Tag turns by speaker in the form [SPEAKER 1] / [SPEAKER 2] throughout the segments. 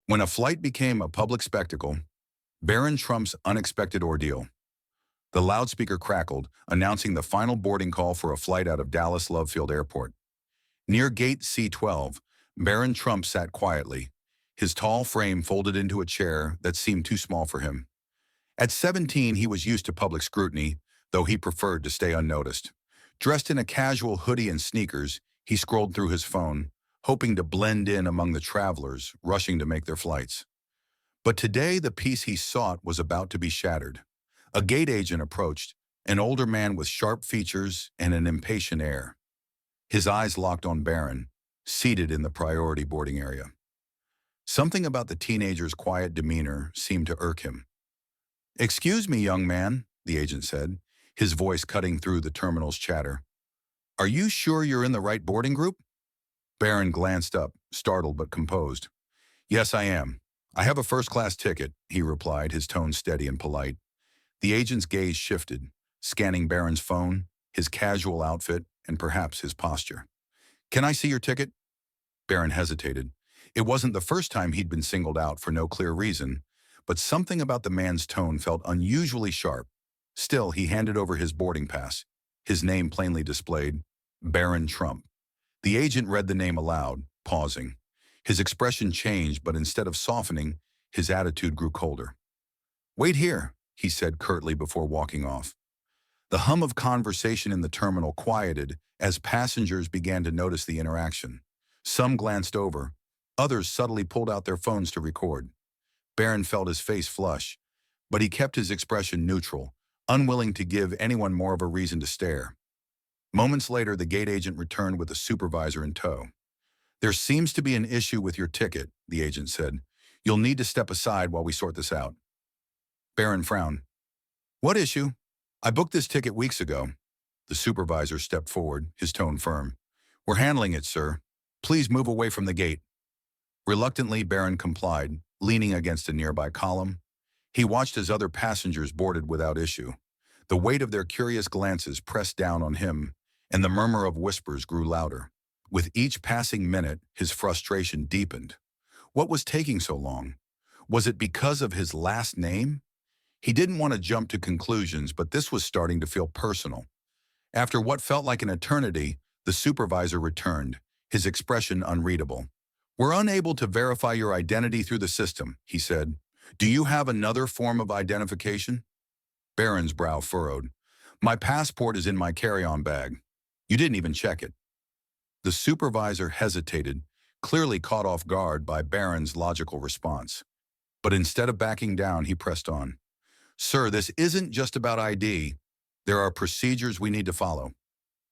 [SPEAKER 1] When a flight became a public spectacle, Barron Trump's unexpected ordeal. The loudspeaker crackled, announcing the final boarding call for a flight out of Dallas Love Field Airport. Near gate C-12, Barron Trump sat quietly, his tall frame folded into a chair that seemed too small for him. At 17, he was used to public scrutiny, though he preferred to stay unnoticed. Dressed in a casual hoodie and sneakers, he scrolled through his phone, hoping to blend in among the travelers rushing to make their flights. But today, the peace he sought was about to be shattered. A gate agent approached, an older man with sharp features and an impatient air. His eyes locked on Barron, seated in the priority boarding area. Something about the teenager's quiet demeanor seemed to irk him. "Excuse me, young man," the agent said, his voice cutting through the terminal's chatter. "Are you sure you're in the right boarding group?" Barron glanced up, startled but composed. "Yes, I am. I have a first-class ticket," he replied, his tone steady and polite. The agent's gaze shifted, scanning Barron's phone, his casual outfit, and perhaps his posture. "Can I see your ticket?" Barron hesitated. It wasn't the first time he'd been singled out for no clear reason, but something about the man's tone felt unusually sharp. Still, he handed over his boarding pass, his name plainly displayed, Barron Trump. The agent read the name aloud, pausing. His expression changed, but instead of softening, his attitude grew colder. "Wait here," he said curtly before walking off. The hum of conversation in the terminal quieted as passengers began to notice the interaction. Some glanced over, others subtly pulled out their phones to record. Barron felt his face flush, but he kept his expression neutral, unwilling to give anyone more of a reason to stare. Moments later, the gate agent returned with a supervisor in tow. "There seems to be an issue with your ticket," the agent said. "You'll need to step aside while we sort this out." Barron frowned. "What issue? I booked this ticket weeks ago." The supervisor stepped forward, his tone firm. "We're handling it, sir. Please move away from the gate." Reluctantly, Barron complied, leaning against a nearby column. He watched as other passengers boarded without issue. The weight of their curious glances pressed down on him, and the murmur of whispers grew louder. With each passing minute, his frustration deepened. What was taking so long? Was it because of his last name? He didn't want to jump to conclusions, but this was starting to feel personal. After what felt like an eternity, the supervisor returned, his expression unreadable. "We're unable to verify your identity through the system," he said. "Do you have another form of identification?" Barron's brow furrowed. "My passport is in my carry-on bag. You didn't even check it." The supervisor hesitated, clearly caught off guard by Barron's logical response. But instead of backing down, he pressed on. "Sir, this isn't just about ID. There are procedures we need to follow."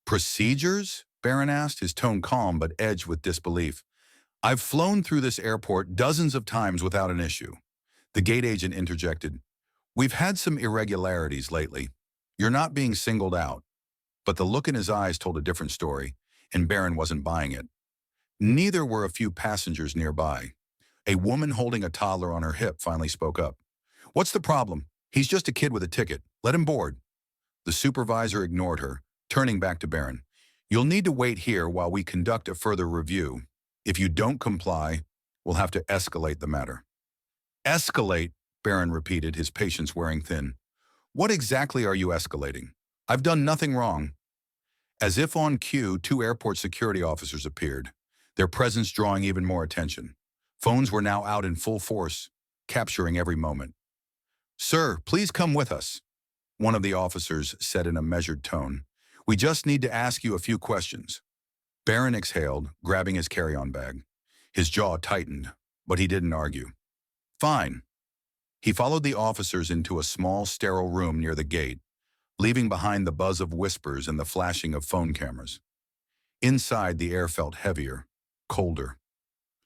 [SPEAKER 1] "Procedures?" Barron asked, his tone calm but edged with disbelief. "I've flown through this airport dozens of times without an issue." The gate agent interjected. "We've had some irregularities lately. You're not being singled out." But the look in his eyes told a different story, and Barron wasn't buying it. Neither were a few passengers nearby. A woman holding a toddler on her hip finally spoke up. "What's the problem? He's just a kid with a ticket. Let him board." The supervisor ignored her, turning back to Barron. "You'll need to wait here while we conduct a further review. If you don't comply, we'll have to escalate the matter." "Escalate," Barron repeated, his patience wearing thin. "What exactly are you escalating? I've done nothing wrong." As if on cue, two airport security officers appeared, their presence drawing even more attention. Phones were now out in full force, capturing every moment. "Sir, please come with us," one of the officers said in a measured tone. "We just need to ask you a few questions." Barron exhaled, grabbing his carry-on bag. His jaw tightened, but he didn't argue. "Fine." He followed the officers into a small, sterile room near the gate, leaving behind the buzz of whispers and the flashing of phone cameras. Inside, the air felt heavier, colder.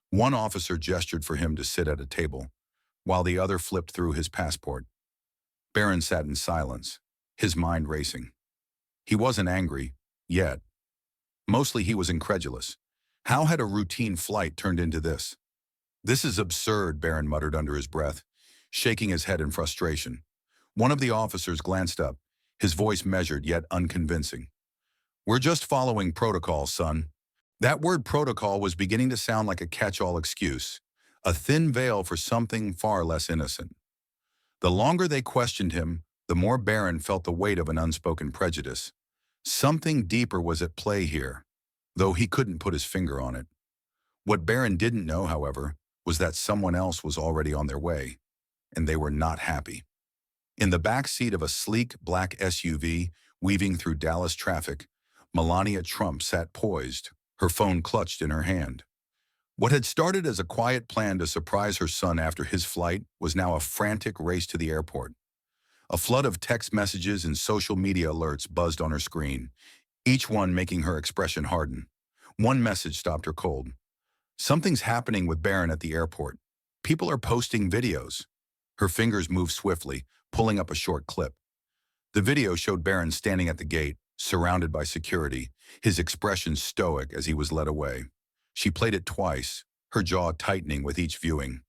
[SPEAKER 1] One officer gestured for him to sit at a table, while the other flipped through his passport. Barron sat in silence, his mind racing. He wasn't angry, yet. Mostly he was incredulous. How had a routine flight turned into this? "This is absurd," Barron muttered under his breath, shaking his head in frustration. One of the officers glanced up, his voice measured yet unconvincing. "We're just following protocol, son." That word protocol was beginning to sound like a catch-all excuse, a thin veil for something far less innocent. The longer they questioned him, the more Barron felt the weight of an unspoken prejudice. Something deeper was at play here, though he couldn't put his finger on it. What Barron didn't know, however, was that someone else was already on their way, and they were not happy. In the back seat of a sleek black SUV weaving through Dallas traffic, Melania Trump sat poised, her phone clutched in her hand. What had started as a quiet plan to surprise her son after his flight was now a frantic race to the airport. A flood of text messages and social media alerts buzzed on her screen, each one making her expression harden. One message stopped her cold. "Something's happening with Barron at the airport. People are posting videos." Her fingers moved swiftly, pulling up a short clip. The video showed Barron standing at the gate, surrounded by security, his expression stoic as he was led away. She played it twice, her jaw tightening with each viewing.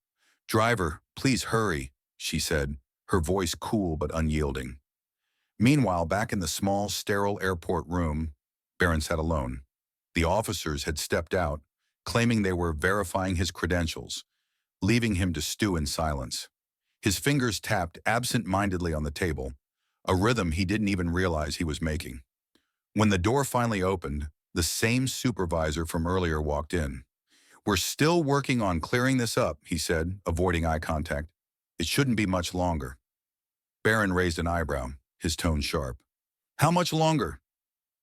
[SPEAKER 1] "Driver, please hurry," she said, her voice cool but unyielding. Meanwhile, back in the small, sterile airport room, Barron sat alone. The officers had stepped out, claiming they were verifying his credentials, leaving him to stew in silence. His fingers tapped absent-mindedly on the table, a rhythm he didn't even realize he was making. When the door finally opened, the same supervisor from earlier walked in. "We're still working on clearing this up," he said, avoiding eye contact. "It shouldn't be much longer." Barron raised an eyebrow, his tone sharp. "How much longer?"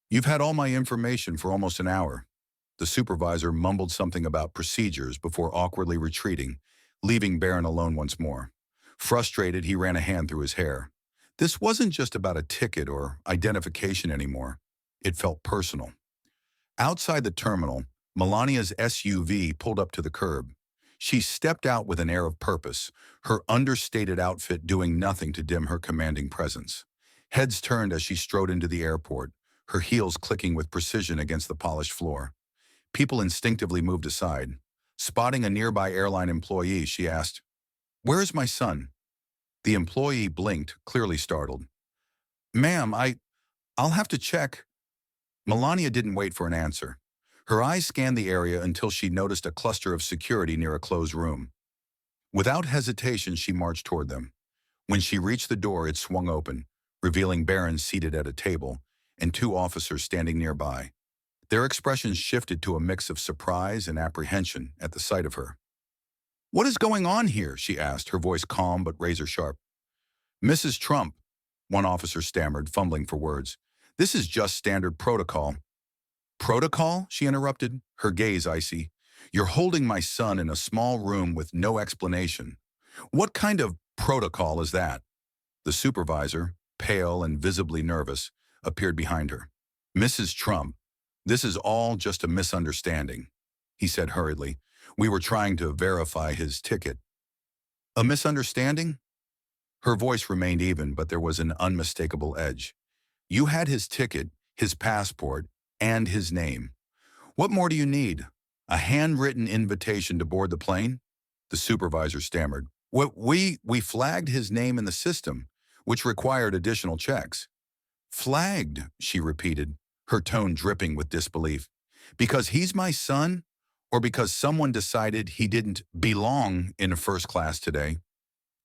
[SPEAKER 1] "You've had all my information for almost an hour." The supervisor mumbled something about procedures before awkwardly retreating, leaving Barron alone once more. Frustrated, he ran a hand through his hair. This wasn't just about a ticket or identification anymore. It felt personal. Outside the terminal, Melania's SUV pulled up to the curb. She stepped out with an air of purpose, her understated outfit doing nothing to dim her commanding presence. Heads turned as she strode into the airport, her heels clicking with precision against the polished floor. People instinctively moved aside. Spotting a nearby airline employee, she asked, "Where is my son?" The employee blinked, clearly startled. "Ma'am, I'll have to check." Melania didn't wait for an answer. Her eyes scanned the area until she noticed a cluster of security near a closed room. Without hesitation, she marched toward them. When she reached the door, it swung open, revealing Barron seated at a table and two officers standing nearby. Their expressions shifted to a mix of surprise and apprehension at the sight of her. "What is going on here?" she asked, her voice calm but razor-sharp. "Mrs. Trump," one officer stammered, fumbling for words. "This is just standard protocol." "Protocol?" she interrupted, her gaze icy. "You're holding my son in a small room with no explanation. What kind of protocol is that?" The supervisor, pale and visibly nervous, appeared behind her. "Mrs. Trump, this is all just a misunderstanding," he said hurriedly. "We were trying to verify his ticket." "A misunderstanding?" Her voice remained even, but there was an unmistakable edge. "You had his ticket, his passport, and his name. What more do you need? A handwritten invitation to board the plane?" The supervisor stammered. We flagged his name in the system, which required additional checks." "Flagged," she repeated, her tone dripping with disbelief. "Because he's my son? Or because someone decided he didn't belong in first class today?"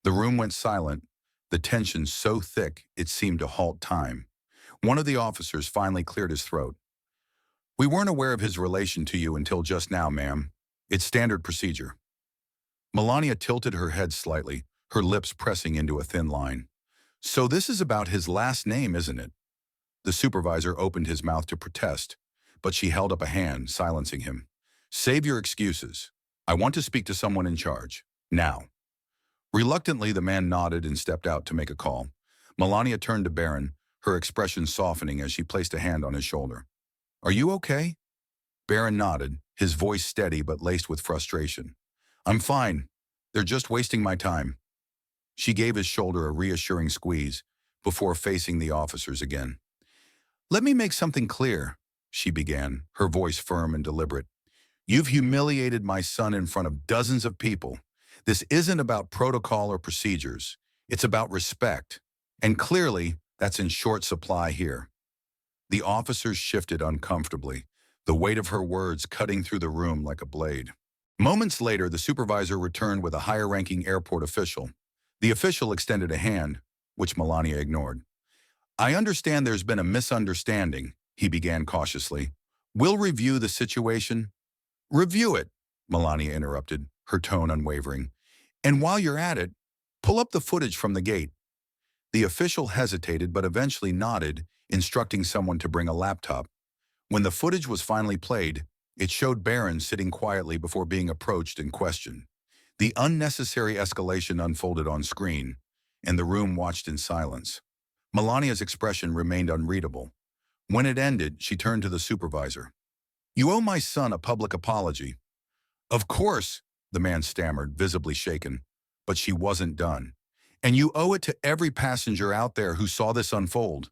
[SPEAKER 1] The room went silent, the tension so thick it seemed to halt time. One of the officers finally cleared his throat. "We weren't aware of his relation to you until just now, ma'am. It's standard procedure." Melania tilted her head slightly, her lips pressing into a thin line. "So this is about his last name, isn't it?" The supervisor opened his mouth to protest, but she held up a hand, silencing him. "Save your excuses. I want to speak to someone in charge. Now." Reluctantly, the man nodded and stepped out to make a call. Melania turned to Barron, her expression softening as she placed a hand on his shoulder. "Are you okay?" Barron nodded, his voice steady but laced with frustration. "I'm fine. They're just wasting my time." She gave his shoulder a reassuring squeeze before facing the officers again. "Let me make something clear," she began, her voice firm and deliberate. "You've humiliated my son in front of dozens of people. This isn't about protocol or procedures. It's about respect. And clearly, that's in short supply here." The officers shifted uncomfortably, the weight of her words cutting through the room like a blade. Moments later, the supervisor returned with a higher-ranking airport official. The official extended a hand, which Melania ignored. "I understand there's been a misunderstanding," he began cautiously. "We'll review the situation." "Review it," Melania interrupted, her tone unwavering. "And while you're at it, pull up the footage from the gate." The official hesitated but eventually nodded, instructing someone to bring a laptop. When the footage was finally played, it showed Barron sitting quietly before being approached and questioned. The unnecessary escalation unfolded on screen, and the room watched in silence. Melania's expression remained unreadable. When it ended, she turned to the supervisor. "You owe my son a public apology." "Of course," the man stammered, visibly shaken. But she wasn't done. "And you owe it to every passenger out there who saw this unfold."